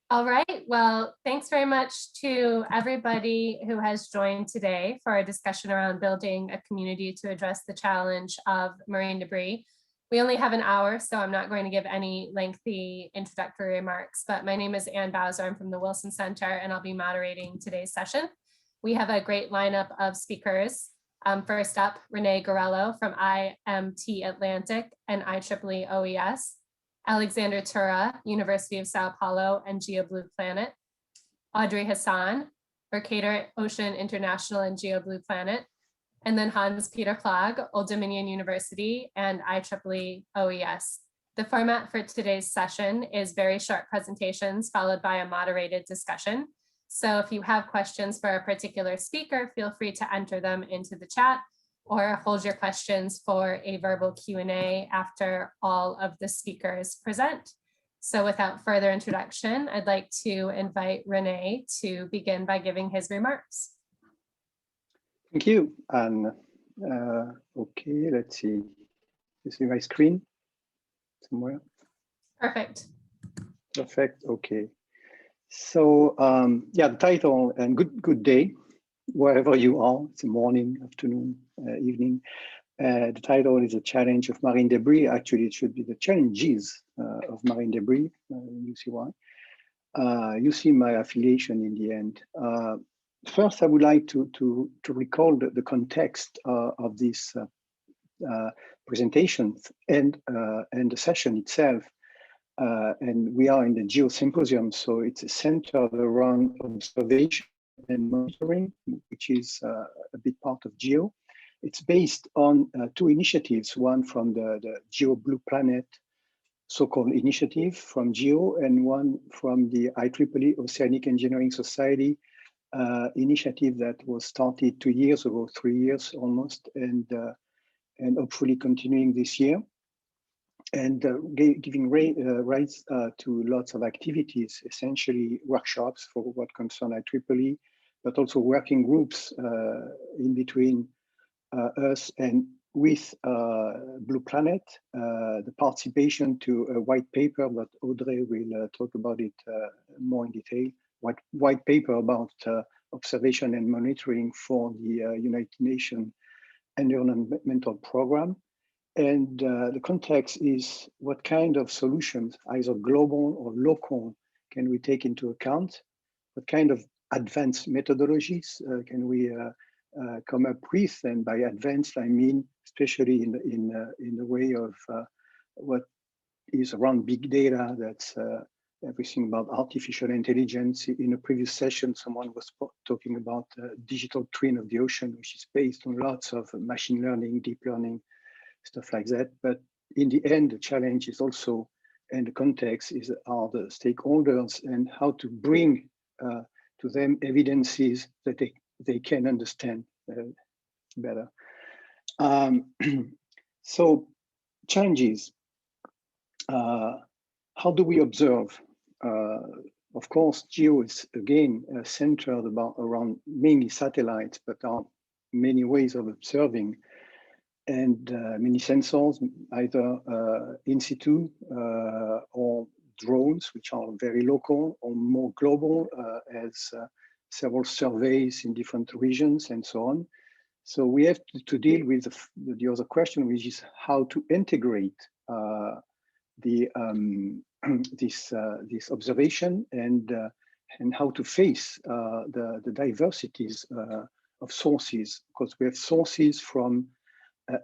All right, well, thanks very much to everybody who has joined today for our discussion around building a community to address the challenge of marine debris. We only have an hour, so I'm not going to give any lengthy introductory remarks, but my name is Ann Bowser. I'm from the Wilson Center, and I'll be moderating today's session. We have a great lineup of speakers. First up, Renee Gorello from IMT Atlantic and IEEE OES. Alexander Tura, University of Sao Paulo and GEO Blue Planet. Audrey Hassan, Mercator Ocean International and GEO Blue Planet. And then Hans Peter Klage, Old Dominion University and IEEE OES. The format for today's session is very short presentations followed by a moderated discussion. So if you have questions for a particular speaker, feel free to enter them into the chat or hold your questions for a verbal Q&A after all of the speakers present. So without further introduction, I'd like to invite Renee to begin by giving his remarks. Thank you. And okay, let's see. You see my screen somewhere? Perfect. Perfect, okay. So yeah, the title, and good day, wherever you are, it's morning, afternoon, evening. The title is A Challenge of Marine Debris. Actually, it should be the challenges of marine debris. You see why. You see my affiliation in the end. First, I would like to recall the context of this presentation and the session itself. And we are in the GEO Symposium, so it's centered around observation and monitoring, which is a big part of GEO. It's based on two initiatives, one from the GEO Blue Planet so-called initiative from GEO, and one from the IEEE Oceanic Engineering Society initiative that was started 2 years ago, 3 years almost, and hopefully continuing this year. And giving rise to lots of activities, essentially workshops for what concern IEEE, but also working groups in between us and with Blue Planet, the participation to a white paper, but Audrey will talk about it more in detail, white paper about observation and monitoring for the United Nations Environmental Program. And the context is what kind of solutions, either global or local, can we take into account? What kind of advanced methodologies can we come up with? And by advanced, I mean especially in the way of what is around big data. That's everything about artificial intelligence. In a previous session, someone was talking about digital twin of the ocean, which is based on lots of machine learning, deep learning, stuff like that. But in the end, the challenge is also, and the context are the stakeholders and how to bring to them evidences that they can understand better. So challenges, how do we observe? Of course, GEO is again centered around mainly satellites, but there are many ways of observing. And many sensors, either in situ or drones, which are very local or more global, as several surveys in different regions and so on. So we have to deal with the other question, which is how to integrate this observation and how to face the diversities of sources, because we have sources from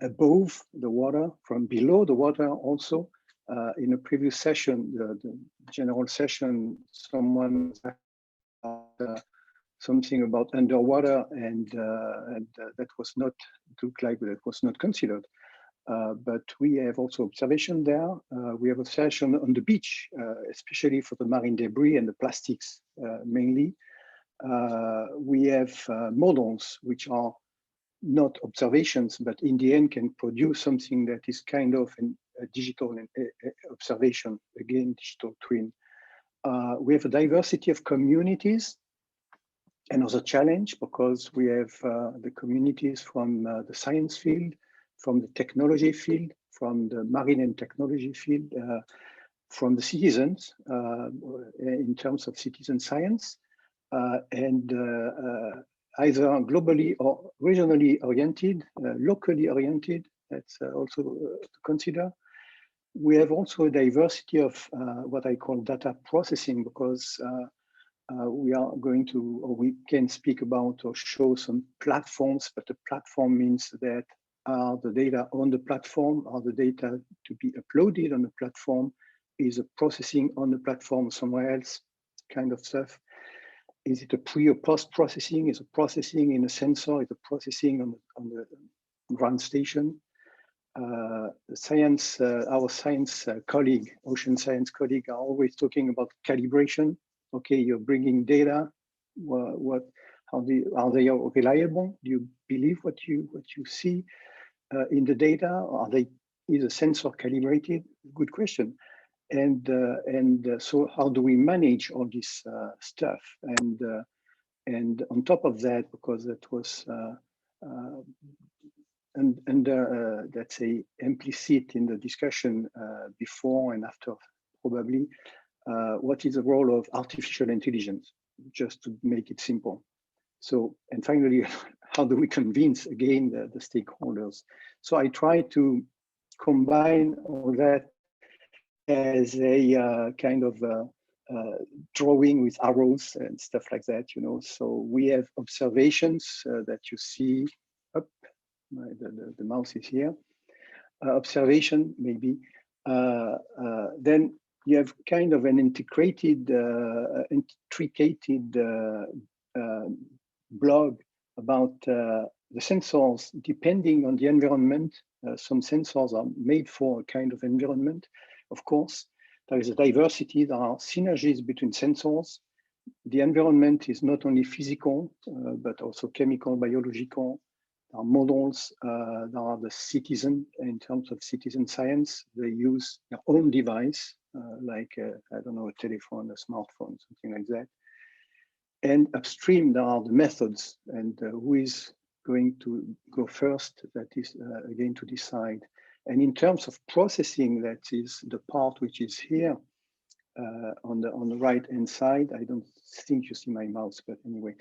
above the water, from below the water also. In a previous session, the general session, someone something about underwater, and that was not, it looked like that was not considered. But we have also observation there. We have observation on the beach, especially for the marine debris and the plastics mainly. We have models which are not observations, but in the end can produce something that is kind of a digital observation, again, digital twin. We have a diversity of communities, another challenge, because we have the communities from the science field, from the technology field, from the marine and technology field, from the citizens in terms of citizen science, and either globally or regionally oriented, locally oriented. That's also to consider. We have also a diversity of what I call data processing, because we are going to, or we can speak about or show some platforms, but the platform means that are the data on the platform, are the data to be uploaded on the platform, is a processing on the platform somewhere else, kind of stuff. Is it a pre or post processing? Is it processing in a sensor? Is it processing on the ground station? Science, our science colleague, ocean science colleague, are always talking about calibration. Okay, you're bringing data. Are they reliable? Do you believe what you see in the data? Is a sensor calibrated? Good question. And so how do we manage all this stuff? And on top of that, because it was let's say implicit in the discussion before and after, probably, what is the role of artificial intelligence, just to make it simple. So, and finally, how do we convince again the stakeholders? So I try to combine all that as a kind of drawing with arrows and stuff like that, you know. So we have observations that you see up. The mouse is here. Observation, maybe. Then you have kind of an intricated blog about the sensors depending on the environment. Some sensors are made for a kind of environment. Of course, there is a diversity. There are synergies between sensors. The environment is not only physical, but also chemical, biological. There are models. There are the citizen, in terms of citizen science. They use their own device, like, I don't know, a telephone, a smartphone, something like that. And upstream, there are the methods, and who is going to go first, that is again to decide. And in terms of processing, that is the part which is here on the right hand side. I don't think you see my mouse, but anyway,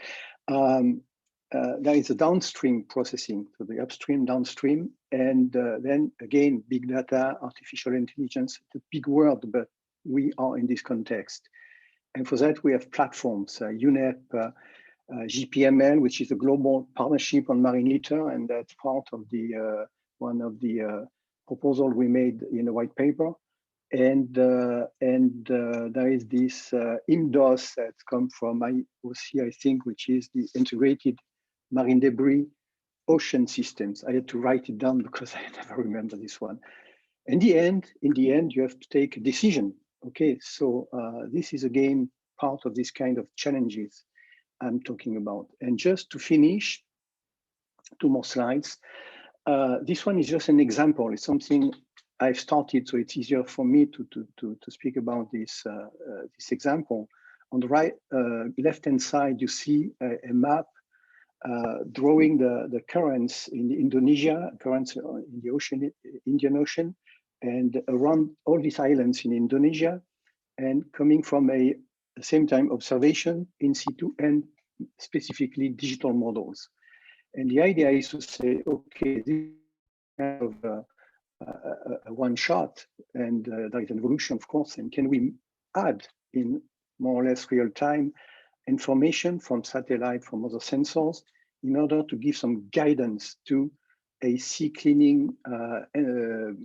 there is a downstream processing, so the upstream, downstream, and then again, big data, artificial intelligence. It's a big word, but we are in this context. And for that, we have platforms, UNEP, GPML, which is a global partnership on marine litter, and that's part of the one of the proposal we made in a white paper. And there is this IMDOS that's come from IOC, I think, which is the Integrated Marine Debris Ocean Systems. I had to write it down because I never remember this one. In the end, you have to take a decision. Okay, so this is again part of this kind of challenges I'm talking about. And just to finish, 2 more slides. This one is just an example. It's something I've started, so it's easier for me to speak about this this example. On the right, left-hand side, you see a map drawing the currents in Indonesia, currents in the ocean, Indian Ocean, and around all these islands in Indonesia, and coming from the same time observation in situ and specifically digital models. And the idea is to say, okay, this kind of a one shot, and there is an evolution, of course, and can we add in more or less real time information from satellite, from other sensors, in order to give some guidance to a sea cleaning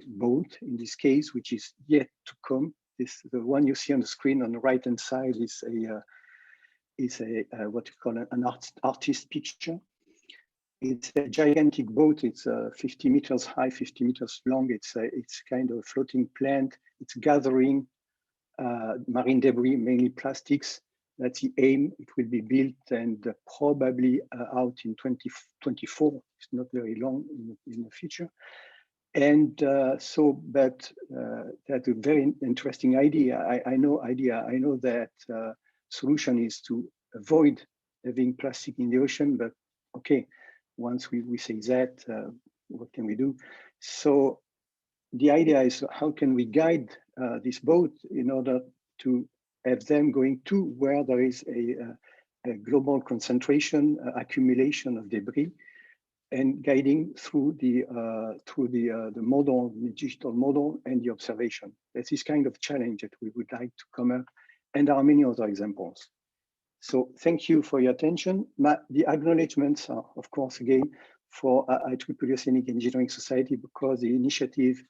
boat, in this case, which is yet to come. The one you see on the screen on the right-hand side is a what you call an artist picture. It's a gigantic boat. It's 50 meters high, 50 meters long. It's kind of a floating plant. It's gathering marine debris, mainly plastics. That's the aim. It will be built and probably out in 2024. It's not very long in the future. And that's a very interesting idea. I know that solution is to avoid having plastic in the ocean, but okay, once we say that, what can we do? So the idea is, how can we guide this boat in order to have them going to where there is a global concentration, accumulation of debris, and guiding through the model, the digital model, and the observation. That's this kind of challenge that we would like to come up, and there are many other examples. So thank you for your attention. The acknowledgements are, of course, again, for IEEE Oceanic Engineering Society, because the initiative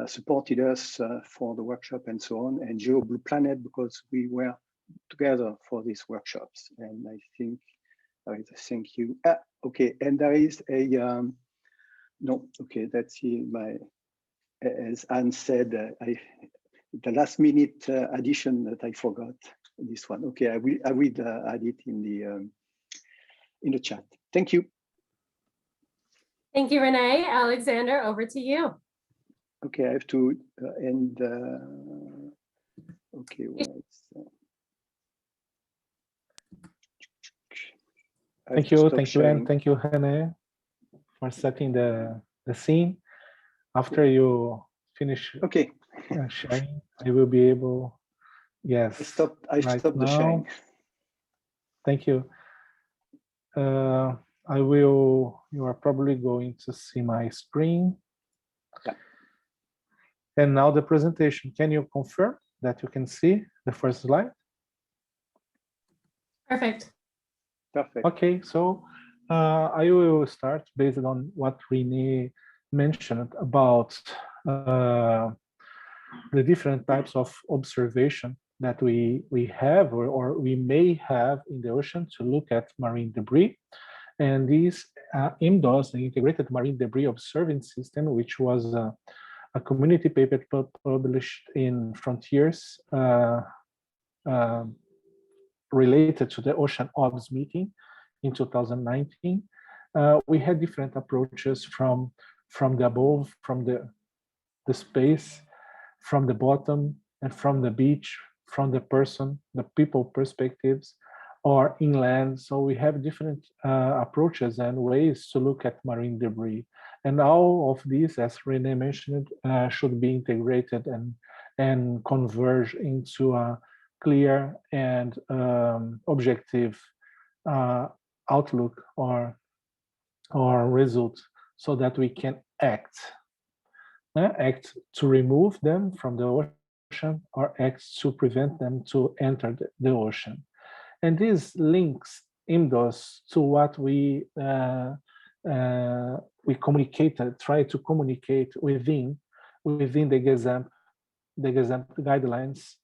supported us for the workshop and so on, and GEO Blue Planet, because we were together for these workshops. And I think, thank you. Okay, and there is a, no, okay, that's as Anne said, the last minute addition that I forgot, this one. Okay, I will add it in the chat. Thank you. Thank you, Renee. Alexander, over to you. Okay, I have to end. Okay, thank you, and thank you, Renee, for setting the scene. After you finish sharing, I will be able. Yes, I stopped the sharing. Thank you. I will. You are probably going to see my screen. Yeah. And now the presentation. Can you confirm that you can see the first slide? Perfect. Perfect. Okay, so I will start based on what Renee mentioned about the different types of observation that we have or we may have in the ocean to look at marine debris. And this IMDOS, the Integrated Marine Debris Observing System, which was a community paper published in Frontiers related to the Ocean OBS meeting in 2019. We had different approaches from the above, from the space, from the bottom, and from the beach, from the person, the people perspectives, or inland. So we have different approaches and ways to look at marine debris. And all of these, as Renee mentioned, should be integrated and converge into a clear and objective outlook or result, so that we can act to remove them from the ocean, or act to prevent them to enter the ocean. And this links IMDOS to what we communicated, try to communicate within the GESAMP guidelines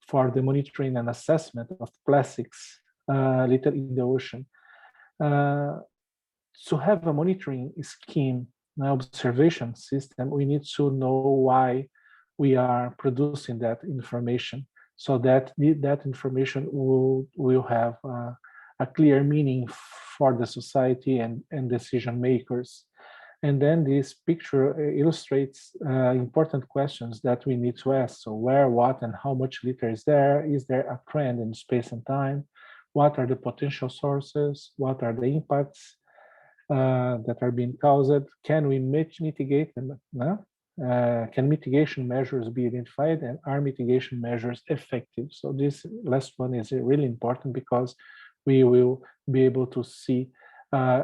for the monitoring and assessment of plastics litter in the ocean. To have a monitoring scheme, an observation system, we need to know why we are producing that information, so that that information will have a clear meaning for the society and decision makers. And then this picture illustrates important questions that we need to ask. So where, what, and how much litter is there? Is there a trend in space and time? What are the potential sources? What are the impacts that are being caused? Can we mitigate them? No? Can mitigation measures be identified, and are mitigation measures effective? So this last one is really important, because we will be able to see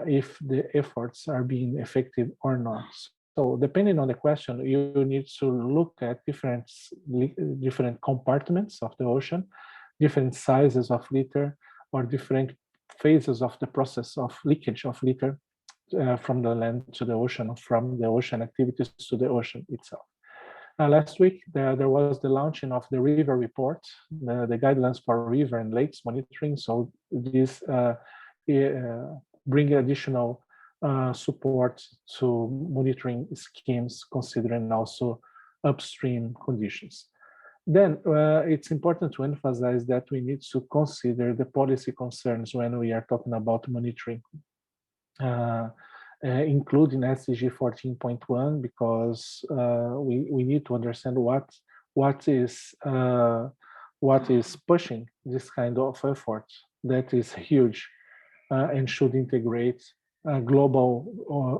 if the efforts are being effective or not. So depending on the question, you need to look at different compartments of the ocean, different sizes of litter, or different phases of the process of leakage of litter from the land to the ocean, from the ocean activities to the ocean itself. Last week, there was the launching of the river report, the guidelines for river and lakes monitoring. So this bring additional support to monitoring schemes, considering also upstream conditions. Then it's important to emphasize that we need to consider the policy concerns when we are talking about monitoring, including SDG 14.1, because we need to understand what is pushing this kind of effort that is huge and should integrate global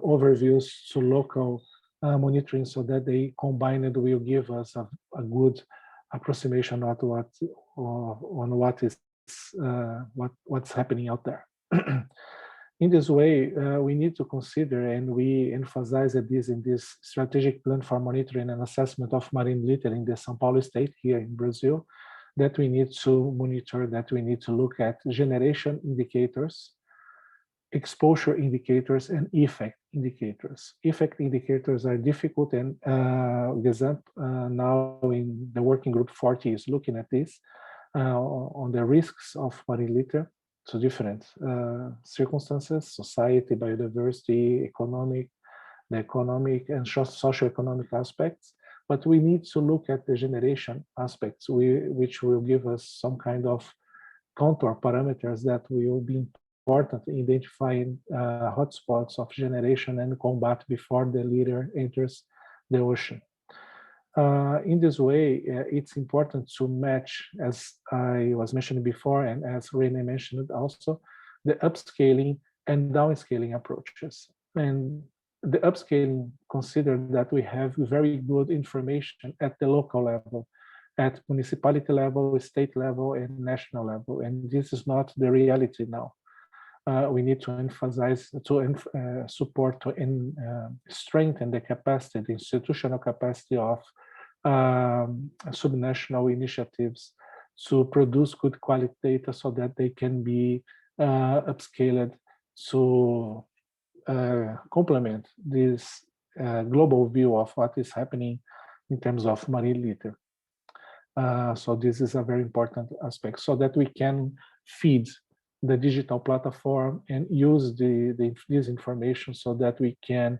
overviews to local monitoring, so that they combined will give us a good approximation of what's happening out there. In this way, we need to consider, and we emphasize this in this strategic plan for monitoring and assessment of marine litter in the São Paulo state here in Brazil, that we need to monitor, that we need to look at generation indicators, exposure indicators, and effect indicators. Effect indicators are difficult, and now in the working group 40 is looking at this on the risks of marine litter to different circumstances, society, biodiversity, the economic and socio-economic aspects. But we need to look at the generation aspects, which will give us some kind of contour parameters that will be important in identifying hotspots of generation and combat before the litter enters the ocean. In this way, it's important to match, as I was mentioning before, and as Rene mentioned also, the upscaling and downscaling approaches. And the upscaling considered that we have very good information at the local level, at municipality level, state level, and national level. And this is not the reality now. We need to emphasize, to support, to strengthen the capacity, the institutional capacity of subnational initiatives to produce good quality data so that they can be upscaled to complement this global view of what is happening in terms of marine litter. So this is a very important aspect, so that we can feed the digital platform and use this information so that we can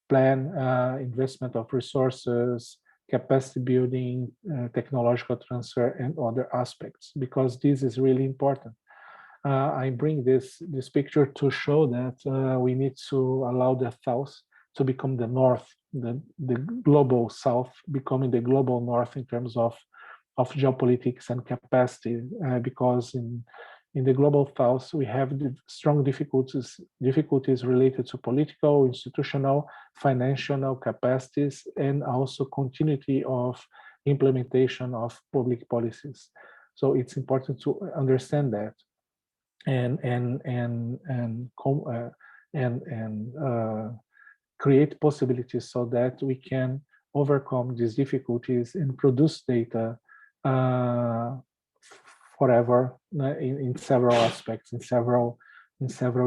plan investment of resources, capacity building, technological transfer, and other aspects, because this is really important. I bring this picture to show that we need to allow the South to become the North, the global South becoming the global North in terms of geopolitics and capacity, because in the global South, we have strong difficulties related to political, institutional, financial capacities, and also continuity of implementation of public policies. So it's important to understand that and create possibilities so that we can overcome these difficulties and produce data forever in several aspects, in several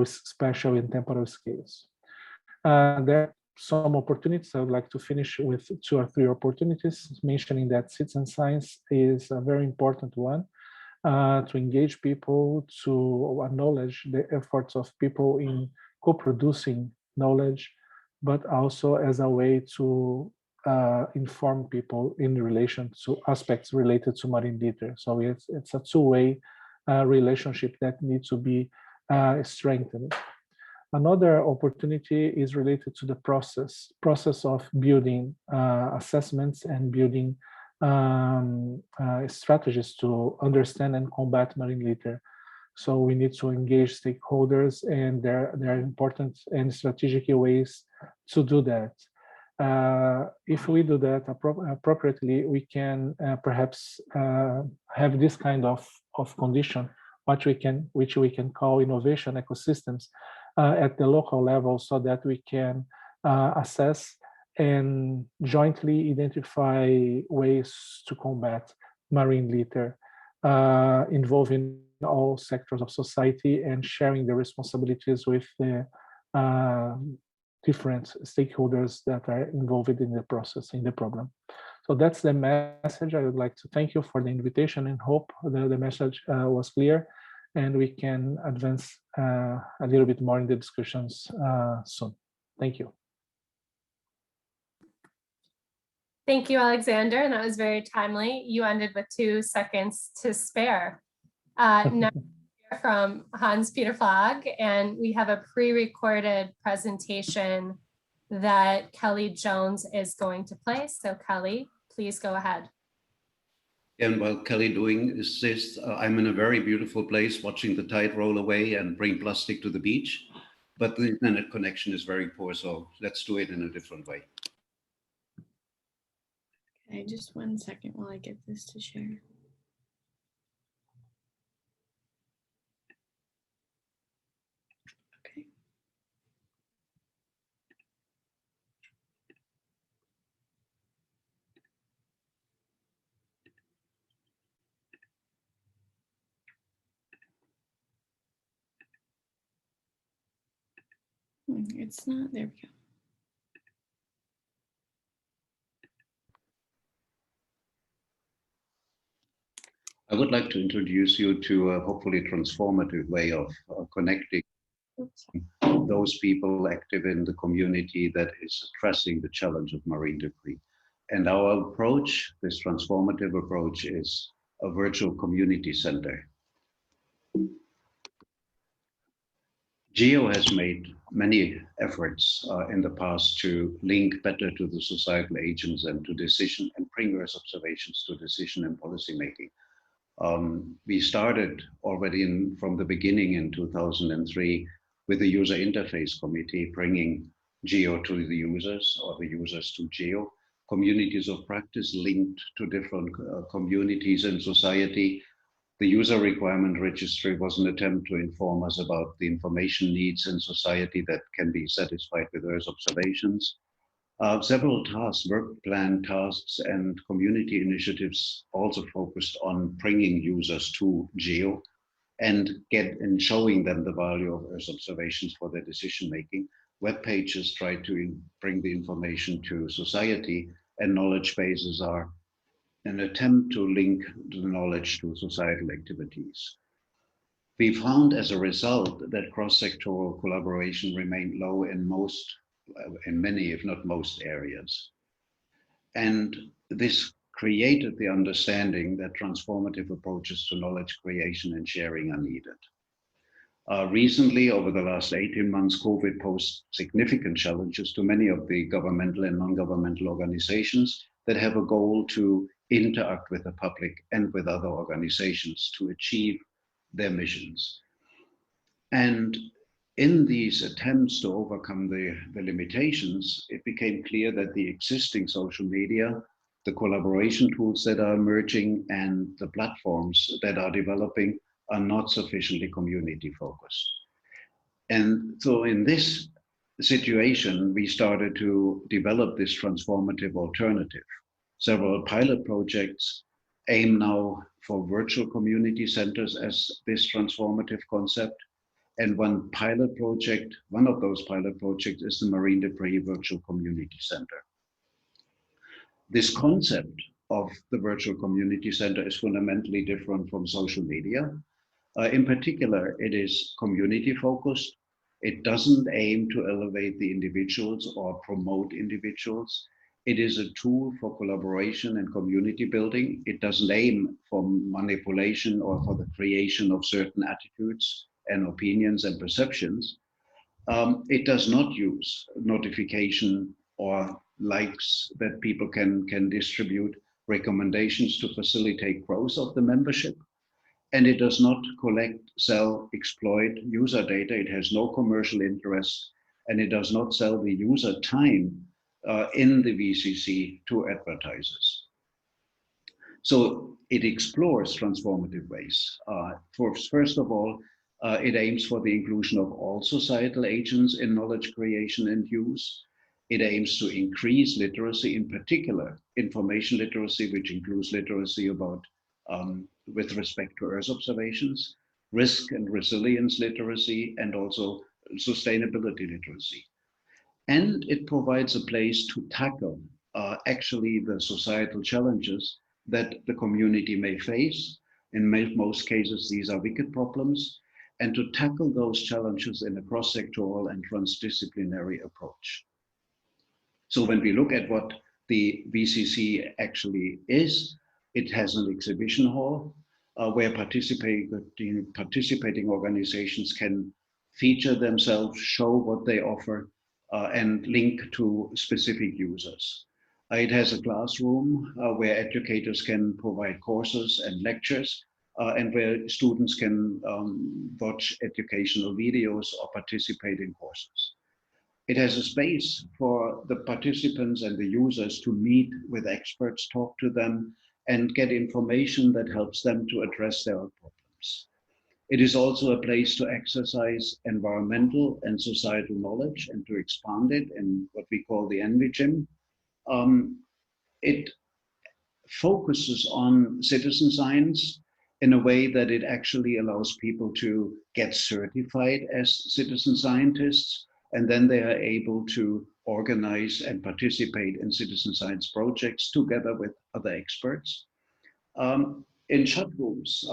spatial and temporal scales. There are some opportunities. I would like to finish with 2 or 3 opportunities, mentioning that citizen science is a very important one, to engage people, to acknowledge the efforts of people in co-producing knowledge, but also as a way to inform people in relation to aspects related to marine litter. So it's a two-way relationship that needs to be strengthened. Another opportunity is related to the process of building assessments and building strategies to understand and combat marine litter. So we need to engage stakeholders, and there are important and strategic ways to do that. If we do that appropriately, we can perhaps have this kind of condition, which we can call innovation ecosystems at the local level, so that we can assess and jointly identify ways to combat marine litter, involving all sectors of society and sharing the responsibilities with the different stakeholders that are involved in the process, in the problem. So that's the message. I would like to thank you for the invitation and hope that the message was clear, and we can advance a little bit more in the discussions soon. Thank you. Thank you, Alexander. And that was very timely. You ended with 2 seconds to spare. Now from Hans-Peter Flagg, and we have a pre-recorded presentation that Kelly Jones is going to play. So Kelly, please go ahead. And while Kelly doing this, I'm in a very beautiful place watching the tide roll away and bring plastic to the beach. but the internet connection is very poor, so let's do it in a different way. Okay, just 1 second while I get this to share. Okay. It's not, there we go. I would like to introduce you to a hopefully transformative way of connecting Oops. those people active in the community that is addressing the challenge of marine debris. And our approach, this transformative approach, is a virtual community center. GEO has made many efforts in the past to link better to the societal agents and to decision and bring Earth observations to decision and policy making. We started already from the beginning in 2003 with the user interface committee, bringing GEO to the users or the users to GEO, communities of practice linked to different communities in society. The user requirement registry was an attempt to inform us about the information needs in society that can be satisfied with Earth observations. Several tasks, work plan tasks and community initiatives also focused on bringing users to GEO and showing them the value of Earth observations for their decision making. Web pages try to bring the information to society, and knowledge bases are an attempt to link the knowledge to societal activities. We found as a result that cross-sectoral collaboration remained low in many, if not most areas. And this created the understanding that transformative approaches to knowledge creation and sharing are needed. Recently, over the last 18 months, COVID posed significant challenges to many of the governmental and non-governmental organizations that have a goal to interact with the public and with other organizations to achieve their missions. And in these attempts to overcome the limitations, it became clear that the existing social media, the collaboration tools that are emerging, and the platforms that are developing are not sufficiently community focused. And so in this situation, we started to develop this transformative alternative. Several pilot projects aim now for virtual community centers as this transformative concept. And one of those pilot projects is the Marine Debris Virtual Community Center. This concept of the virtual community center is fundamentally different from social media. In particular, it is community focused. It doesn't aim to elevate the individuals or promote individuals. It is a tool for collaboration and community building. It doesn't aim for manipulation or for the creation of certain attitudes and opinions and perceptions. It does not use notification or likes that people can distribute, recommendations to facilitate growth of the membership. And it does not collect, sell, exploit user data. It has no commercial interest, and it does not sell the user time in the VCC to advertisers. So it explores transformative ways. First of all, it aims for the inclusion of all societal agents in knowledge creation and use. It aims to increase literacy, in particular, information literacy, which includes literacy about with respect to Earth observations, risk and resilience literacy, and also sustainability literacy. And it provides a place to tackle actually the societal challenges that the community may face. In most cases, these are wicked problems, and to tackle those challenges in a cross-sectoral and transdisciplinary approach. So when we look at what the VCC actually is, it has an exhibition hall where participating organizations can feature themselves, show what they offer, and link to specific users. It has a classroom where educators can provide courses and lectures and where students can watch educational videos or participate in courses. It has a space for the participants and the users to meet with experts, talk to them, and get information that helps them to address their own problems. It is also a place to exercise environmental and societal knowledge and to expand it in what we call the Envy Gym. It focuses on citizen science in a way that it actually allows people to get certified as citizen scientists, and then they are able to organize and participate in citizen science projects together with other experts. In chat rooms,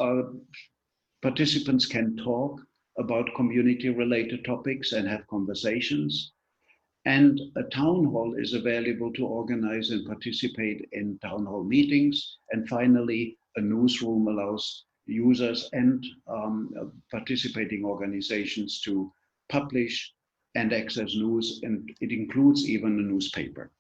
participants can talk about community-related topics and have conversations. And a town hall is available to organize and participate in town hall meetings. And finally, a newsroom allows users and participating organizations to publish and access news, and it includes even a newspaper.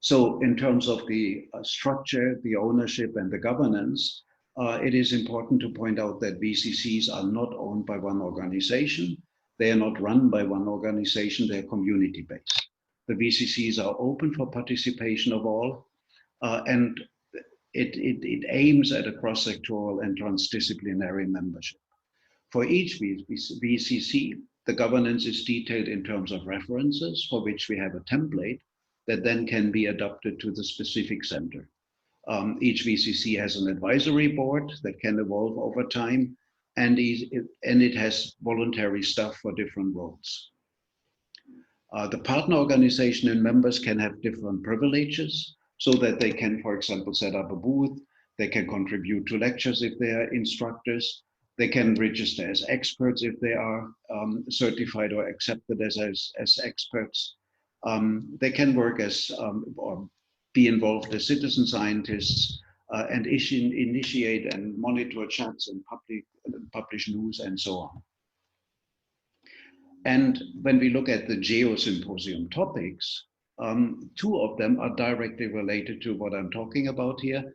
So in terms of the structure, the ownership, and the governance, it is important to point out that VCCs are not owned by one organization. They are not run by one organization, they're community-based. The VCCs are open for participation of all, and it aims at a cross-sectoral and transdisciplinary membership. For each VCC, the governance is detailed in terms of references, for which we have a template that then can be adapted to the specific center. Each VCC has an advisory board that can evolve over time, and it has voluntary staff for different roles. The partner organization and members can have different privileges so that they can, for example, set up a booth, they can contribute to lectures if they are instructors, they can register as experts if they are certified or accepted as experts. They can work as or be involved as citizen scientists and initiate and monitor chats and publish news and so on. And when we look at the GEO Symposium topics, two of them are directly related to what I'm talking about here.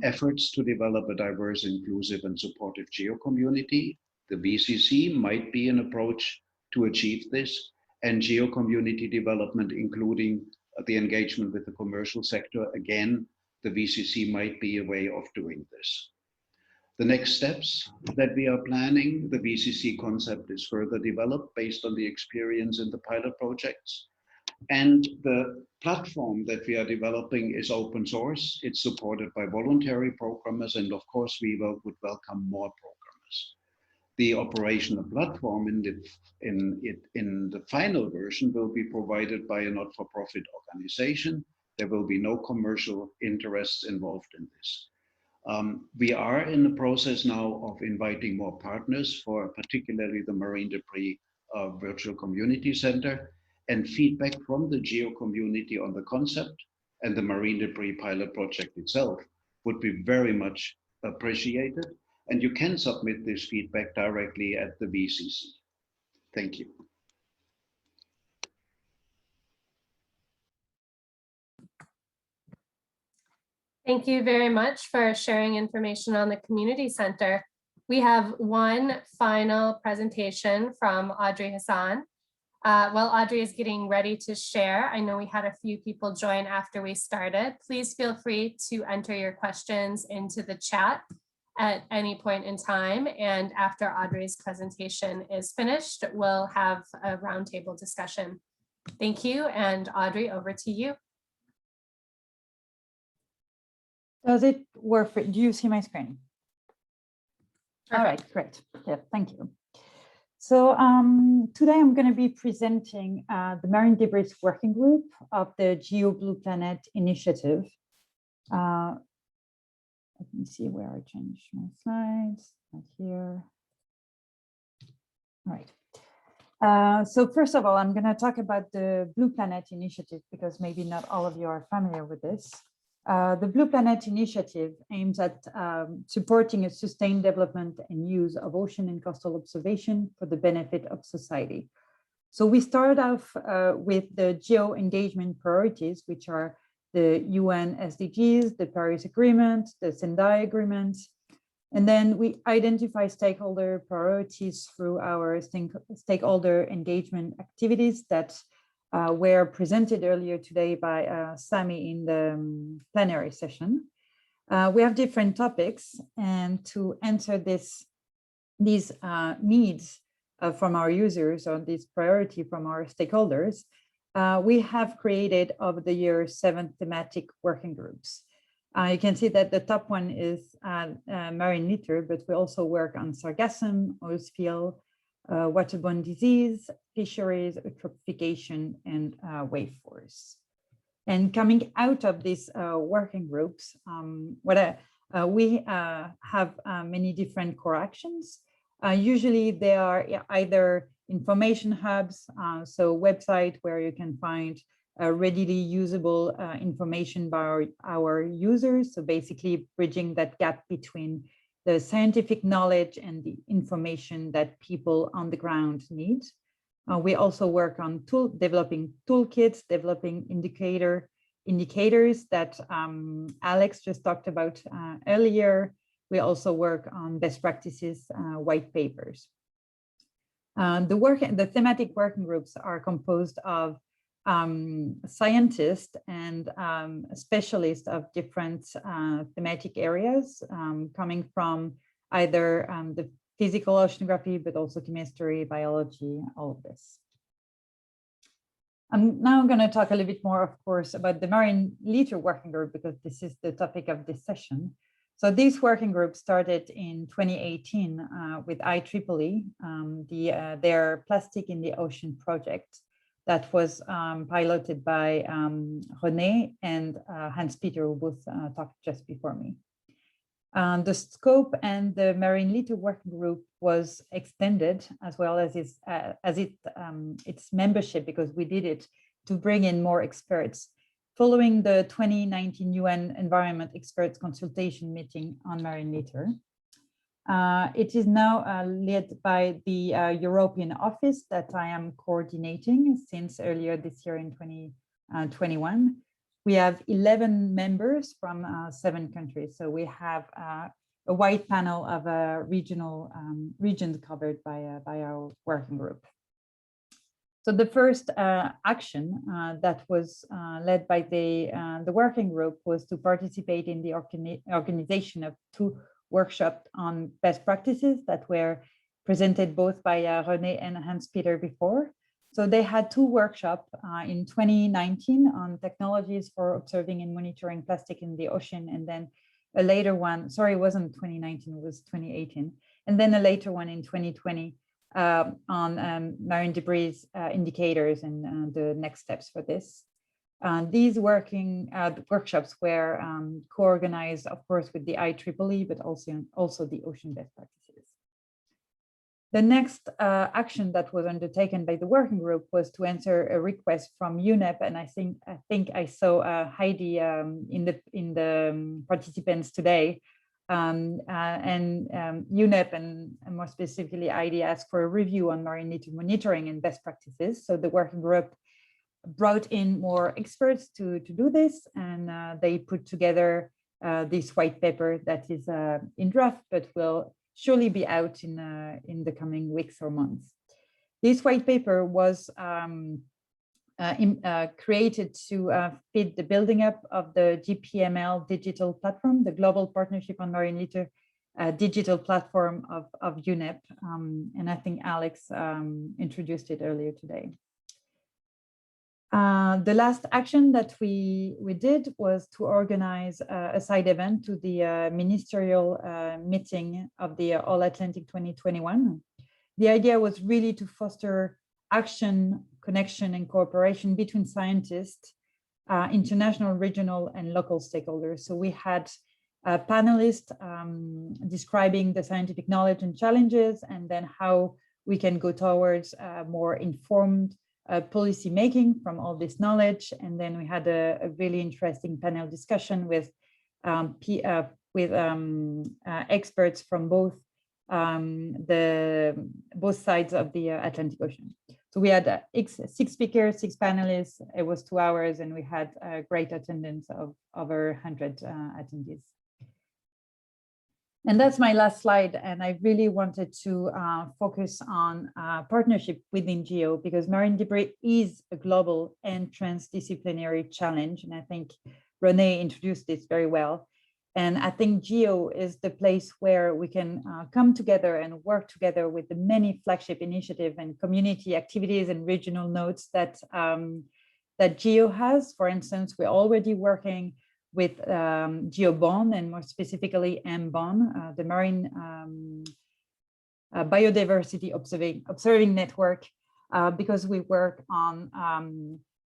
Efforts to develop a diverse, inclusive, and supportive GEO community. The VCC might be an approach to achieve this, and GEO community development, including the engagement with the commercial sector. Again, the VCC might be a way of doing this. The next steps that we are planning, the VCC concept is further developed based on the experience in the pilot projects. And the platform that we are developing is open source. It's supported by voluntary programmers, and of course, we would welcome more programmers. The operational platform in the final version will be provided by a not-for-profit organization. There will be no commercial interests involved in this. We are in the process now of inviting more partners for particularly the Marine Debris Virtual Community Center, and feedback from the GEO community on the concept and the Marine Debris pilot project itself would be very much appreciated. And you can submit this feedback directly at the VCC. Thank you. Thank you very much for sharing information on the community center. We have one final presentation from Audrey Hassan. While Audrey is getting ready to share, I know we had a few people join after we started. Please feel free to enter your questions into the chat at any point in time. And after Audrey's presentation is finished, we'll have a roundtable discussion. Thank you. And Audrey, over to you. Does it work? Do you see my screen? Perfect. All right, great. Yeah, thank you. So today I'm going to be presenting the Marine Debris Working Group of the GEO Blue Planet Initiative. Let me see where I changed my slides. Right here. All right. So first of all, I'm going to talk about the Blue Planet Initiative because maybe not all of you are familiar with this. The Blue Planet Initiative aims at supporting a sustained development and use of ocean and coastal observation for the benefit of society. So we started off with the GEO engagement priorities, which are the UN SDGs, the Paris Agreement, the Sendai Agreement, And then we identify stakeholder priorities through our stakeholder engagement activities that were presented earlier today by Sami in the plenary session. We have different topics, and to answer these needs from our users, or this priority from our stakeholders, we have created over the years 7 thematic working groups. You can see that the top one is marine litter, but we also work on sargassum, oil spill, waterborne disease, fisheries, eutrophication, and wave force. And coming out of these working groups, we have many different core actions. Usually they are either information hubs, so website where you can find readily usable information by our users. So basically bridging that gap between the scientific knowledge and the information that people on the ground need. We also work on developing toolkits, developing indicators that Alex just talked about earlier. We also work on best practices white papers. The thematic working groups are composed of scientists and specialists of different thematic areas, coming from either the physical oceanography, but also chemistry, biology, all of this. I'm now going to talk a little bit more, of course, about the marine litter working group, because this is the topic of this session. So these working groups started in 2018 with IEEE, their Plastic in the Ocean project that was piloted by René and Hans-Peter, who both talked just before me. The scope and the marine litter working group was extended, as well as its membership, because we did it to bring in more experts following the 2019 UN Environment Experts Consultation meeting on marine litter. It is now led by the European office that I am coordinating since earlier this year in 2021. We have 11 members from 7 countries. So we have a wide panel of regions covered by our working group. So the first action that was led by the working group was to participate in the organization of 2 workshops on best practices that were presented both by René and Hans-Peter before. So they had 2 workshops in 2019 on technologies for observing and monitoring plastic in the ocean, and then a later one, sorry, it wasn't 2019, it was 2018, and then a later one in 2020 on marine debris indicators and the next steps for this. These workshops were co-organized, of course, with the IEEE, but also the Ocean Best Practices. The next action that was undertaken by the working group was to answer a request from UNEP, and I think I saw Heidi in the participants today. UNEP and more specifically Heidi asked for a review on marine litter monitoring and best practices. So the working group brought in more experts to do this, and they put together this white paper that is in draft, but will surely be out in the coming weeks or months. This white paper was created to feed the building up of the GPML digital platform, the Global Partnership on Marine Litter digital platform of UNEP. And I think Alex introduced it earlier today. The last action that we did was to organize a side event to the ministerial meeting of the All Atlantic 2021. The idea was really to foster action, connection, and cooperation between scientists, international, regional, and local stakeholders. So we had panelists describing the scientific knowledge and challenges, and then how we can go towards more informed policy making from all this knowledge. And then we had a really interesting panel discussion with experts from both sides of the Atlantic Ocean. So we had 6 speakers, 6 panelists. It was 2 hours, and we had a great attendance of over 100 attendees. And that's my last slide. And I really wanted to focus on partnership within GEO, because marine debris is a global and transdisciplinary challenge. And I think Renee introduced this very well. And I think GEO is the place where we can come together and work together with the many flagship initiatives and community activities and regional nodes that, that GEO has. For instance, we're already working with GeoBond, and more specifically MBON, the Marine Biodiversity Observing Network, because we work on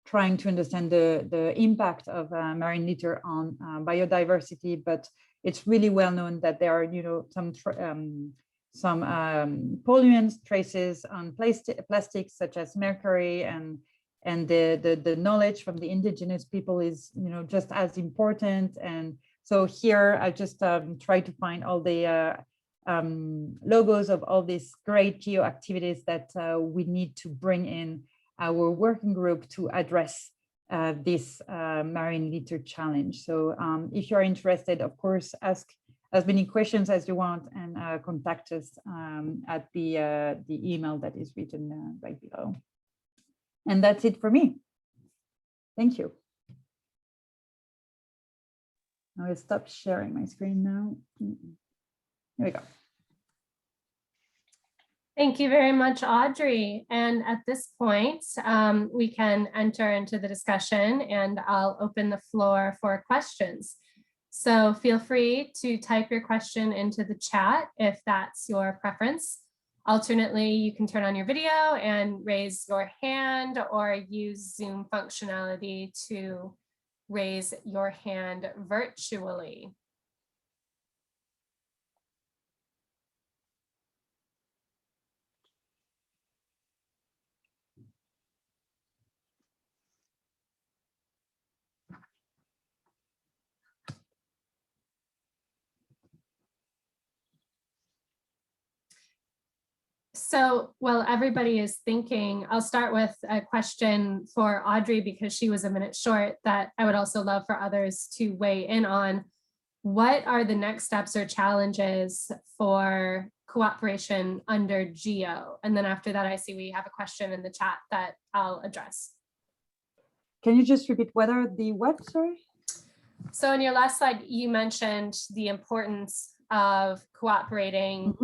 trying to understand the impact of marine litter on biodiversity. But it's really well known that there are, some pollutants traces on plastics such as mercury, and the knowledge from the indigenous people is, just as important. And so here I just try to find all the logos of all these great GEO activities that we need to bring in our working group to address this marine litter challenge. So if you're interested, of course, ask as many questions as you want, and contact us at the email that is written right below. And that's it for me. Thank you. I will stop sharing my screen now. Here we go. Thank you very much, Audrey. And at this point, we can enter into the discussion, and I'll open the floor for questions. So feel free to type your question into the chat if that's your preference. Alternately, you can turn on your video and raise your hand, or use Zoom functionality to raise your hand virtually. So while everybody is thinking, I'll start with a question for Audrey, because she was a minute short, that I would also love for others to weigh in on. What are the next steps or challenges for cooperation under GEO? And then after that, I see we have a question in the chat that I'll address. Can you just repeat what are the what, sorry? So in your last slide, you mentioned the importance of cooperating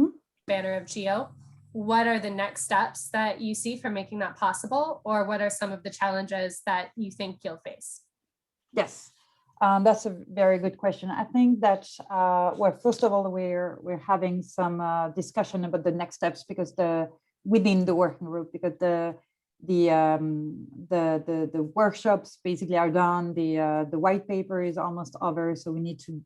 banner of GEO. What are the next steps that you see for making that possible? Or what are some of the challenges that you think you'll face? Yes, that's a very good question. I think that, well, first of all, we're having some discussion about the next steps, because within the working group, because the workshops basically are done. The white paper is almost over, so we need to,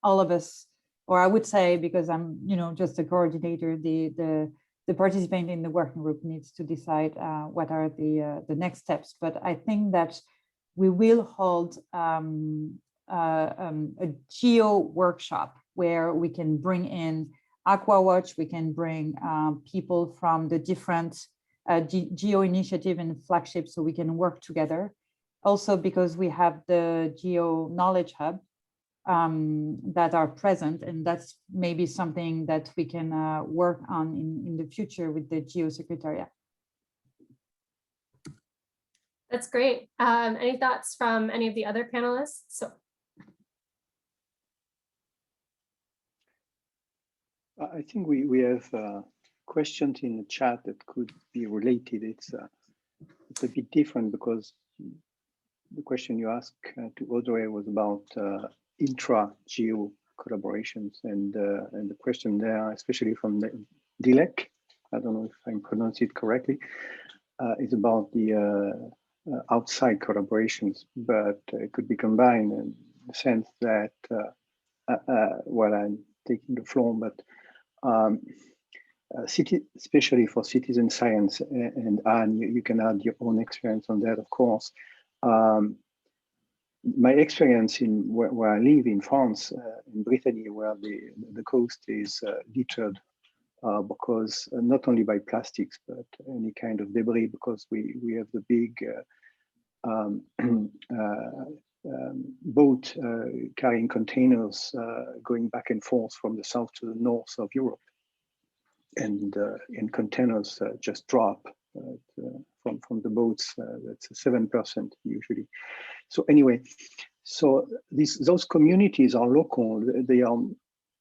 all of us, or I would say, because I'm, just a coordinator, the participant in the working group needs to decide what are the next steps. But I think that we will hold a GEO workshop where we can bring in AquaWatch, we can bring people from the different GEO initiative and flagships, so we can work together. Also, because we have the GEO Knowledge Hub that are present, and that's maybe something that we can work on in the future with the GEO Secretariat. That's great. Any thoughts from any of the other panelists? So, I think we have questions in the chat that could be related. It's a bit different, because the question you asked to Audrey was about intra-GEO collaborations, and the question there, especially from the Dilek, I don't know if I pronounced it correctly, is about the outside collaborations, but it could be combined in the sense that, well, I'm taking the floor, but especially for citizen science, and Anne, you can add your own experience on that, of course. My experience in where I live in France, in Brittany, where the coast is littered, because not only by plastics, but any kind of debris, because we have the big boat carrying containers going back and forth from the south to the north of Europe. And containers just drop from the boats. That's 7% usually. So anyway, so those communities are local. They are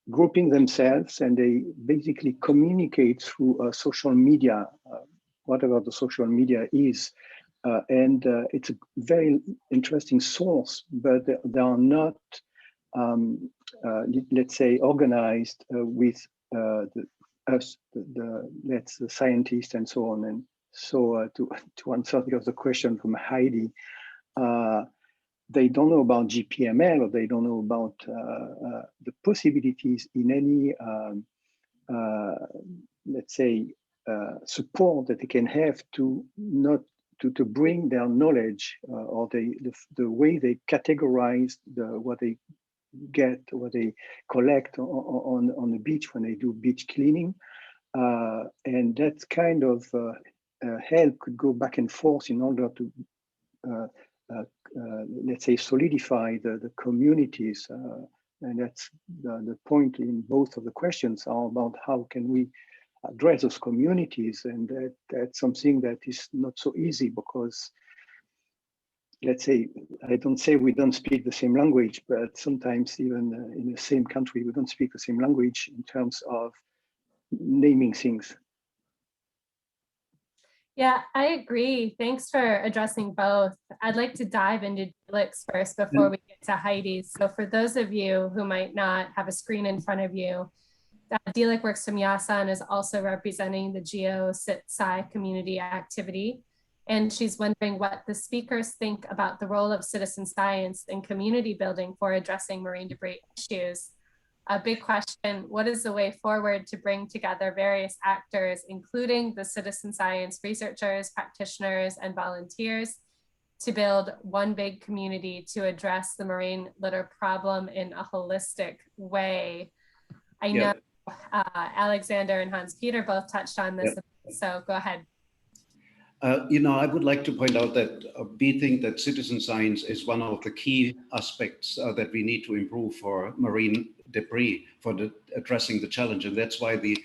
grouping themselves, and they basically communicate through social media, whatever the social media is. And it's a very interesting source, but they are not, let's say, organized with the scientists and so on. And so to answer the question from Heidi, they don't know about GPML, or they don't know about the possibilities in any, let's say, support that they can have to not to bring their knowledge or the way they categorize what they get, what they collect on the beach when they do beach cleaning. And that kind of help could go back and forth in order to let's say, solidify the communities. And that's the point in both of the questions are about how can we address those communities. And that's something that is not so easy because, let's say, I don't say we don't speak the same language, but sometimes even in the same country, we don't speak the same language in terms of naming things. Yeah, I agree. Thanks for addressing both. I'd like to dive into Felix first before we get to Heidi's. So for those of you who might not have a screen in front of you, Dilek works from YASA and is also representing the GEO Sit-Sci community activity. And she's wondering what the speakers think about the role of citizen science in community building for addressing marine debris issues. A big question, what is the way forward to bring together various actors, including the citizen science researchers, practitioners, and volunteers to build one big community to address the marine litter problem in a holistic way? I know Alexander and Hans-Peter both touched on this, so go ahead. I would like to point out that we think that citizen science is one of the key aspects that we need to improve for marine debris, for addressing the challenge. And that's why the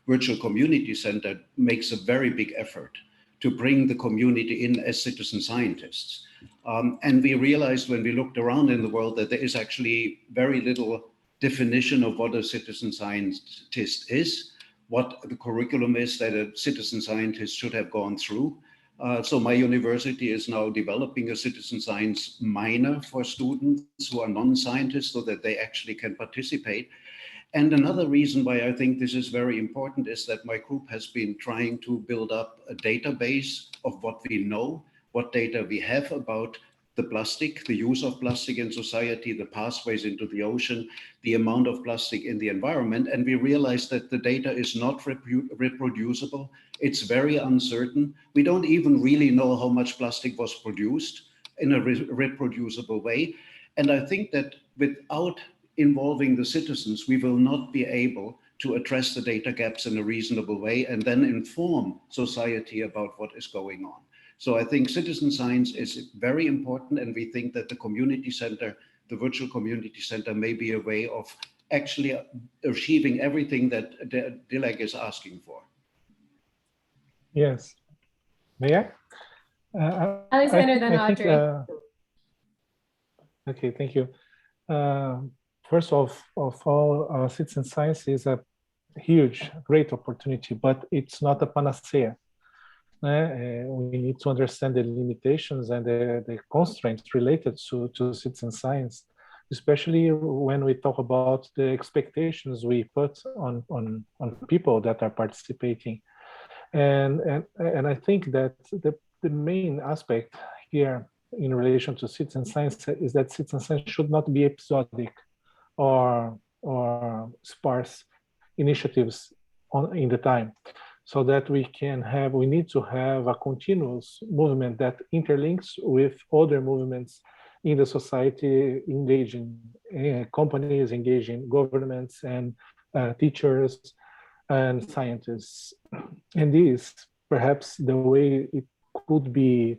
Virtual Community Center makes a very big effort to bring the community in as citizen scientists. And we realized when we looked around in the world that there is actually very little definition of what a citizen scientist is, what the curriculum is that a citizen scientist should have gone through. So my university is now developing a citizen science minor for students who are non-scientists so that they actually can participate. And another reason why I think this is very important is that my group has been trying to build up a database of what we know, what data we have about the plastic, the use of plastic in society, the pathways into the ocean, the amount of plastic in the environment. And we realized that the data is not reproducible. It's very uncertain. We don't even really know how much plastic was produced in a reproducible way. And I think that without involving the citizens, we will not be able to address the data gaps in a reasonable way and then inform society about what is going on. So I think citizen science is very important, and we think that the community center, the virtual community center, may be a way of actually achieving everything that Dilek is asking for. Yes. May I? Alexander, then Audrey. Okay, thank you. First of all, citizen science is a huge, great opportunity, but it's not a panacea. We need to understand the limitations and the constraints related to citizen science, especially when we talk about the expectations we put on people that are participating. And I think that the main aspect here in relation to citizen science is that citizen science should not be episodic or sparse initiatives in the time. So that we need to have a continuous movement that interlinks with other movements in the society, engaging companies, engaging governments and teachers and scientists. And this, perhaps the way it could be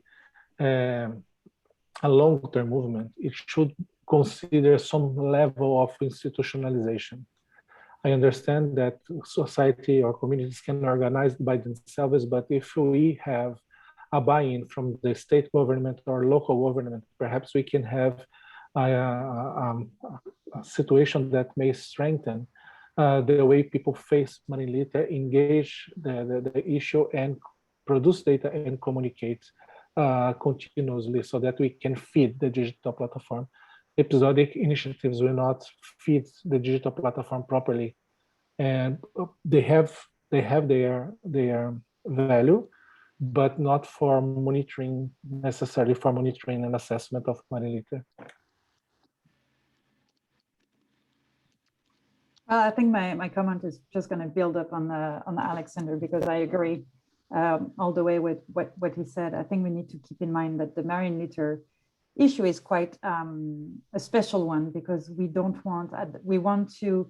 a long-term movement, it should consider some level of institutionalization. I understand that society or communities can organize by themselves, but if we have a buy-in from the state government or local government, perhaps we can have a situation that may strengthen the way people face marine litter, engage the issue, and produce data and communicate continuously so that we can feed the digital platform. Episodic initiatives will not feed the digital platform properly, and they have their value, but not for monitoring, necessarily for monitoring and assessment of marine litter. I think my comment is just going to build up on Alexander, because I agree all the way with what he said. I think we need to keep in mind that the marine litter issue is quite a special one, because we want to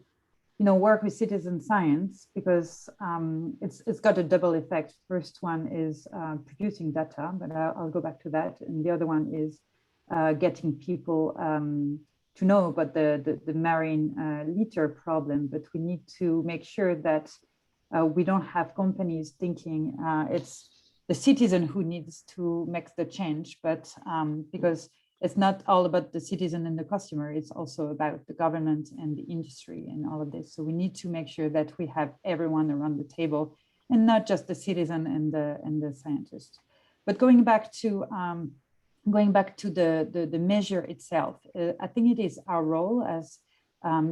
work with citizen science, because it's got a double effect. First one is producing data, but I'll go back to that. And the other one is getting people to know about the marine litter problem. But we need to make sure that we don't have companies thinking it's the citizen who needs to make the change, but because it's not all about the citizen and the customer, it's also about the government and the industry and all of this. So we need to make sure that we have everyone around the table, and not just the citizen and the scientist. But going back to the measure itself, I think it is our role as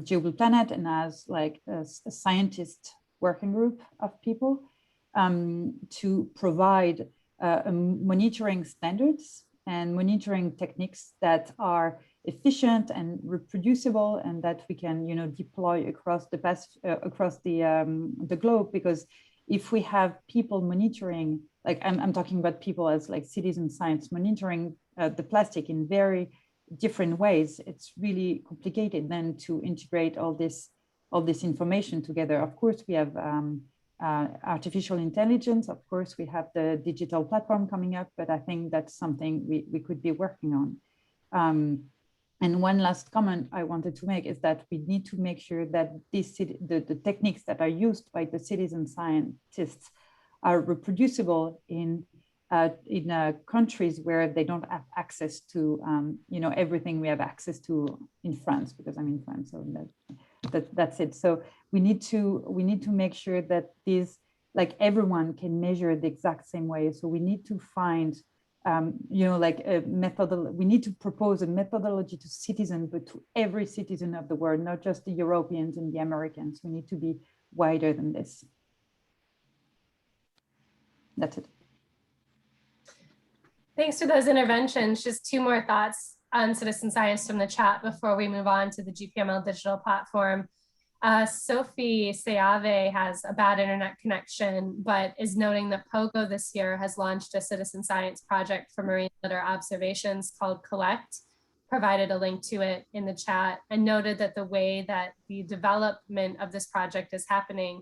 GEO Blue Planet and as like a scientist working group of people to provide monitoring standards and monitoring techniques that are efficient and reproducible, and that we can deploy across the globe. Because if we have people monitoring, like I'm talking about people as like citizen science monitoring the plastic in very different ways, it's really complicated then to integrate all this information together. Of course, we have artificial intelligence. Of course, we have the digital platform coming up, but I think that's something we could be working on. And one last comment I wanted to make is that we need to make sure that the techniques that are used by the citizen scientists are reproducible in countries where they don't have access to everything we have access to in France, because I'm in France, so that's it. So we need to make sure that these, like, everyone can measure the exact same way. So we need to find like a methodology. We need to propose a methodology to citizens, but to every citizen of the world, not just the Europeans and the Americans. We need to be wider than this. That's it. Thanks for those interventions. Just two more thoughts on citizen science from the chat before we move on to the GPML digital platform. Sophie Seave has a bad internet connection, but is noting that POGO this year has launched a citizen science project for marine litter observations called Collect, provided a link to it in the chat, and noted that the way that the development of this project is happening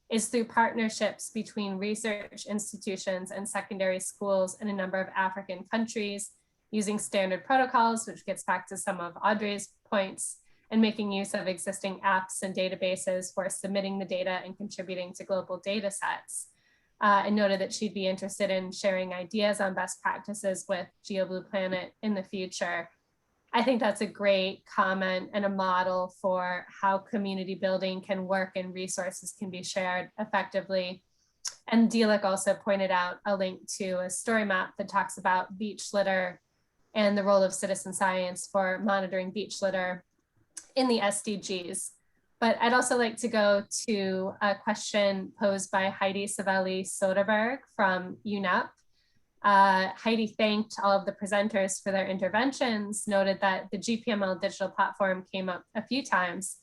is through partnerships between research institutions and secondary schools in a number of African countries, using standard protocols, which gets back to some of Audrey's points, and making use of existing apps and databases for submitting the data and contributing to global data sets. And noted that she'd be interested in sharing ideas on best practices with GEO Blue Planet in the future. I think that's a great comment and a model for how community building can work and resources can be shared effectively. And Dilek also pointed out a link to a story map that talks about beach litter and the role of citizen science for monitoring beach litter in the SDGs. But I'd also like to go to a question posed by Heidi Savelli Soderberg from UNEP. Heidi thanked all of the presenters for their interventions, noted that the GPML digital platform came up a few times,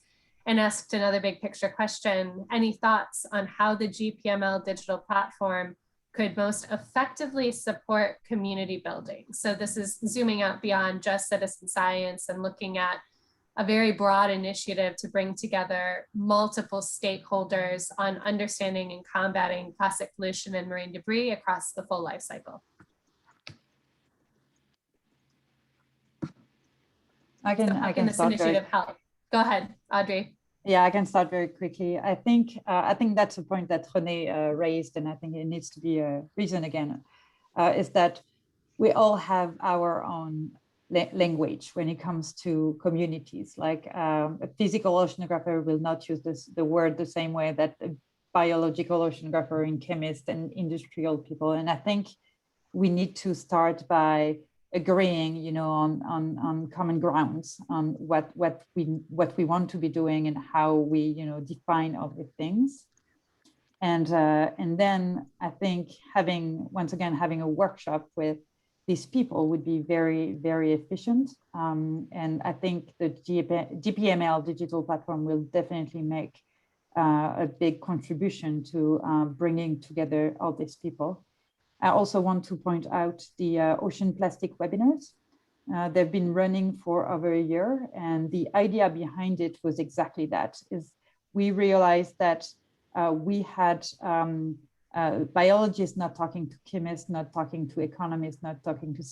and asked another big picture question: any thoughts on how the GPML digital platform could most effectively support community building? So this is zooming out beyond just citizen science and looking at a very broad initiative to bring together multiple stakeholders on understanding and combating plastic pollution and marine debris across the full life cycle. I So how can can this start initiative help? Go ahead, Audrey. Yeah, I can start very quickly. I think that's a point that René raised, and I think it needs to be a reason again, is that we all have our own language when it comes to communities. Like a physical oceanographer will not use the word the same way that a biological oceanographer and chemist and industrial people. And I think we need to start by agreeing, you know, on common grounds on what we want to be doing and how we, you know, define other things. And then I think once again having a workshop with these people would be very, very efficient. And I think the GPML digital platform will definitely make a big contribution to bringing together all these people. I also want to point out the ocean plastic webinars. They've been running for over a year, and the idea behind it was exactly that, is we realized that we had biologists not talking to chemists, not talking to economists, not talking to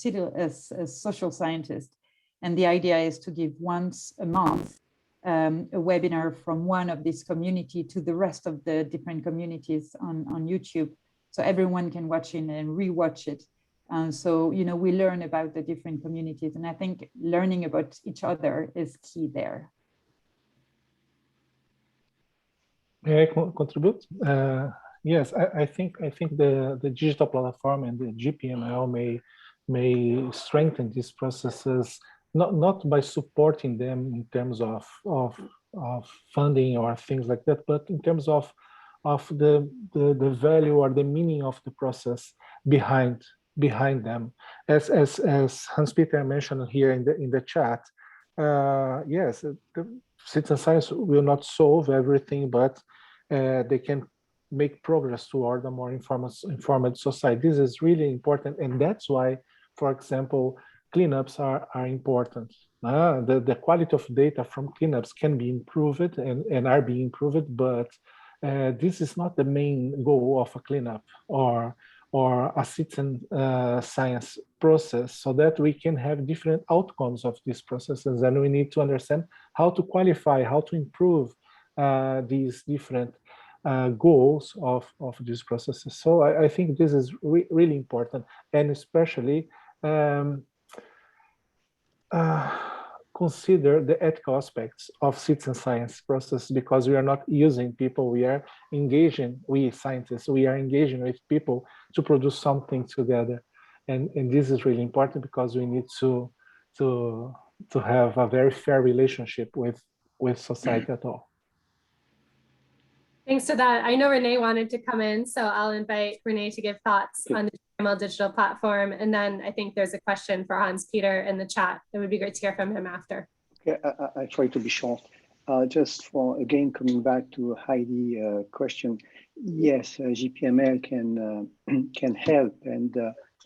social scientists. And the idea is to give once a month a webinar from one of this community to the rest of the different communities on YouTube. So everyone can watch it and rewatch it. So, you know, we learn about the different communities. And I think learning about each other is key there. May I contribute? Yes, I think the digital platform and the GPML may strengthen these processes, not by supporting them in terms of funding or things like that, but in terms of the value or the meaning of the process behind them. As Hans-Peter mentioned here in the chat, yes, the citizen science will not solve everything, but they can make progress toward a more informed society. This is really important, and that's why, for example, cleanups are important. The quality of data from cleanups can be improved and are being improved, but this is not the main goal of a cleanup or a citizen science process, so that we can have different outcomes of these processes, and we need to understand how to qualify, how to improve these different goals of these processes. So I think this is really important, and especially consider the ethical aspects of citizen science process, because we are not using people, we are engaging, we scientists, we are engaging with people to produce something together. And this is really important, because we need to have a very fair relationship with society at all. Thanks to that. I know René wanted to come in, so I'll invite René to give thoughts on the GPML digital platform. And then I think there's a question for Hans-Peter in the chat. It would be great to hear from him after. Okay, I try to be short. Just for, again, coming back to Heidi's question, yes, GPML can help. And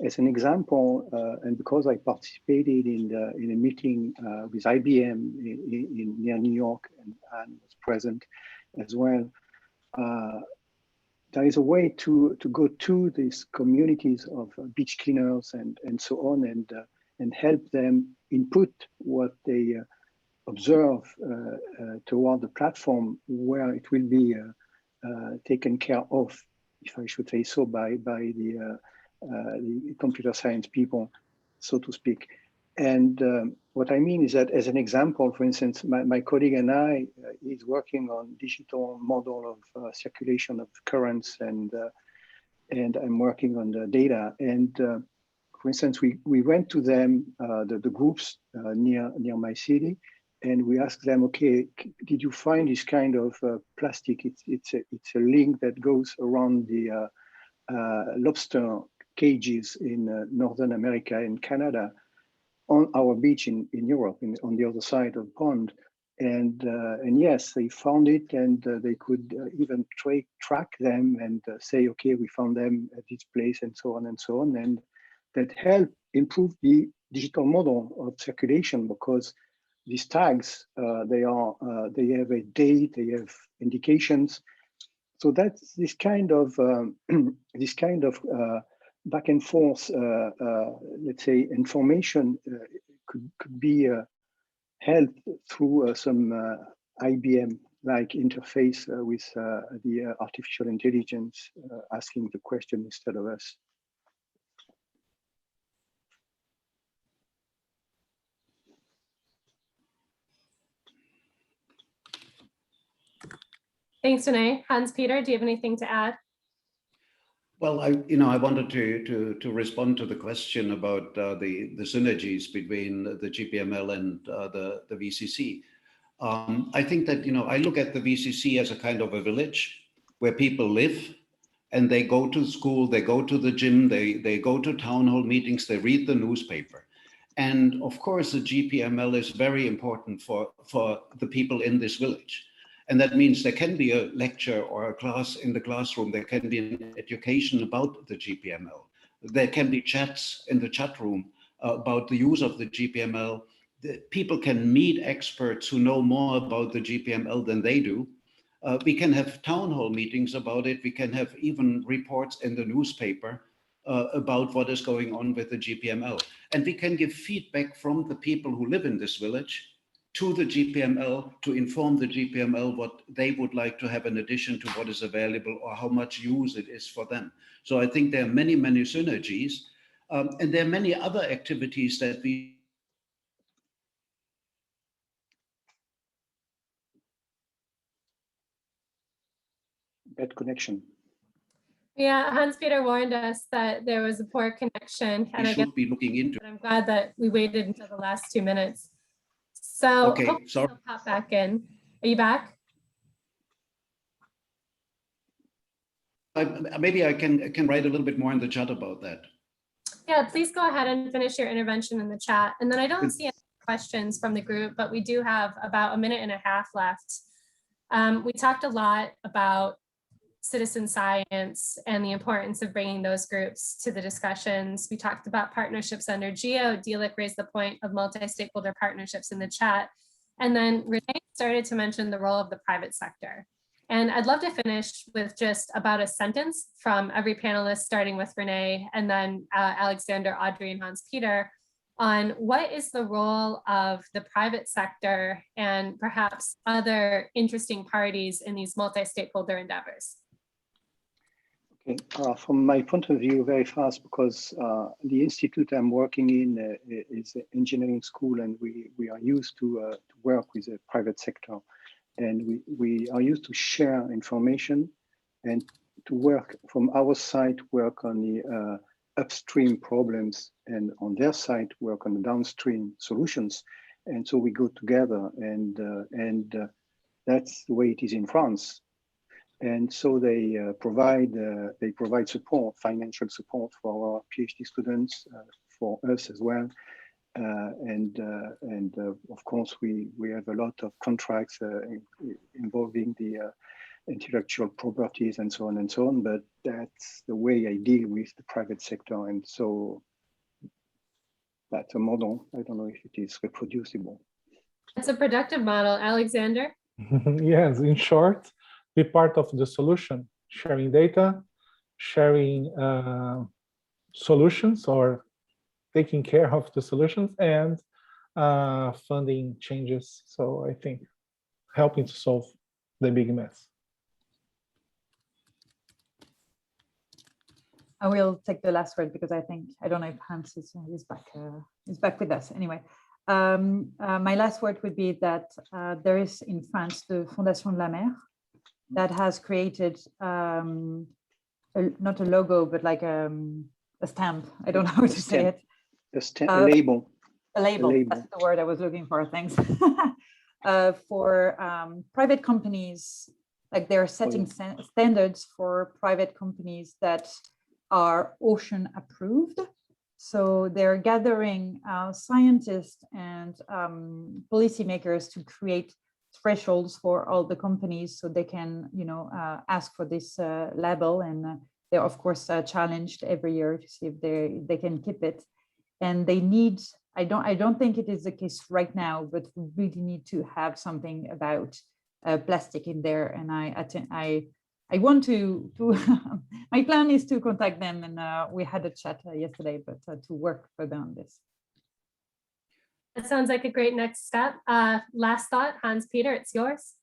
as an example, and because I participated in a meeting with IBM near New York and was present as well, there is a way to go to these communities of beach cleaners and so on, and help them input what they observe toward the platform, where it will be taken care of, if I should say so, by the computer science people, so to speak. And what I mean is that, as an example, for instance, my colleague and I is working on digital model of circulation of currents, and I'm working on the data. And for instance, we went to them, the groups near my city, and we asked them, okay, did you find this kind of plastic? It's a link that goes around the lobster cages in Northern America and Canada, on our beach in Europe, on the other side of the pond. And yes, they found it, and they could even track them and say, okay, we found them at this place, and so on and so on. And that helped improve the digital model of circulation, because these tags, they have a date, they have indications. So that's this kind of back and forth, let's say, information could be held through some IBM-like interface with the artificial intelligence asking the question instead of us. Thanks, Renee. Hans-Peter, do you have anything to add? Well, I wanted to respond to the question about the synergies between the GPML and the VCC. I think that, I look at the VCC as a kind of a village where people live and they go to school, they go to the gym, they go to town hall meetings, they read the newspaper. And of course, the GPML is very important for the people in this village. And that means there can be a lecture or a class in the classroom. There can be an education about the GPML. There can be chats in the chat room about the use of the GPML. People can meet experts who know more about the GPML than they do. We can have town hall meetings about it. We can have even reports in the newspaper about what is going on with the GPML. And we can give feedback from the people who live in this village to the GPML to inform the GPML what they would like to have in addition to what is available or how much use it is for them. So I think there are many, many synergies. And there are many other activities that we Bad connection. Yeah, Hans-Peter warned us that there was a poor connection, and I guess should be looking into. I'm glad that we waited until the last 2 minutes. So Okay, hopefully sorry. he'll pop back in. Are you back? Maybe I can write a little bit more in the chat about that. Yeah, please go ahead and finish your intervention in the chat. And then I don't see any questions from the group, but we do have about 1.5 minutes left. We talked a lot about citizen science and the importance of bringing those groups to the discussions. We talked about partnerships under GEO. Delic raised the point of multi-stakeholder partnerships in the chat. And then Renee started to mention the role of the private sector. And I'd love to finish with just about a sentence from every panelist, starting with Renee, and then Alexander, Audrey, and Hans-Peter, on what is the role of the private sector and perhaps other interesting parties in these multi-stakeholder endeavors. Okay, from my point of view, very fast, because the institute I'm working in is an engineering school, and we are used to work with the private sector. And we are used to share information and to work from our side, work on the upstream problems, and on their side, work on the downstream solutions. And so we go together, and that's the way it is in France. And so they provide support, financial support for our PhD students, for us as well. Of course, we have a lot of contracts involving the intellectual properties and so on, but that's the way I deal with the private sector. And so that's a model. I don't know if it is reproducible. It's a productive model. Alexander? Yes, in short, be part of the solution, sharing data, sharing solutions, or taking care of the solutions, and funding changes. So I think helping to solve the big mess. I will take the last word because I don't know if Hans is back with us. Anyway, my last word would be that there is in France the Fondation de la Mer that has created not a logo, but like a stamp. I don't know how to say it. A label. A label. That's the word I was looking for. Thanks. For private companies, like they're setting standards for private companies that are ocean approved. So they're gathering scientists and policymakers to create thresholds for all the companies so they can, ask for this label. And they're of course challenged every year to see if they can keep it. And they need, I don't think it is the case right now, but we really need to have something about plastic in there. And I want to my plan is to contact them, and we had a chat yesterday, but to work further on this. That sounds like a great next step. Last thought, Hans-Peter, it's yours.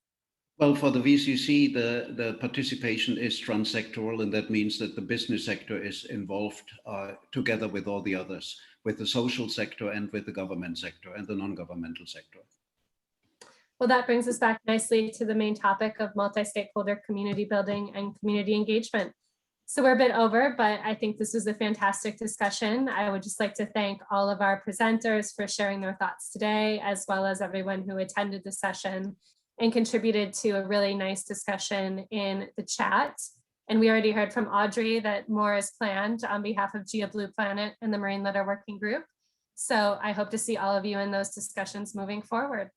Well, for the VCC, the participation is transsectoral, and that means that the business sector is involved together with all the others, with the social sector and with the government sector and the non-governmental sector. Well, that brings us back nicely to the main topic of multi-stakeholder community building and community engagement. So we're a bit over, but I think this was a fantastic discussion. I would just like to thank all of our presenters for sharing their thoughts today, as well as everyone who attended the session and contributed to a really nice discussion in the chat. And we already heard from Audrey that more is planned on behalf of GEO Blue Planet and the Marine Litter Working Group. So I hope to see all of you in those discussions moving forward.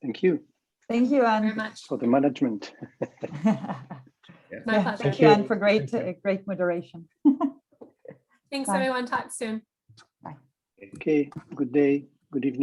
Thank you Thank you, Very Anne. much. for the management. My Yeah, pleasure. thank you, Anne, for great moderation. Thanks, Bye. everyone. Talk soon. Okay, good day, good evening.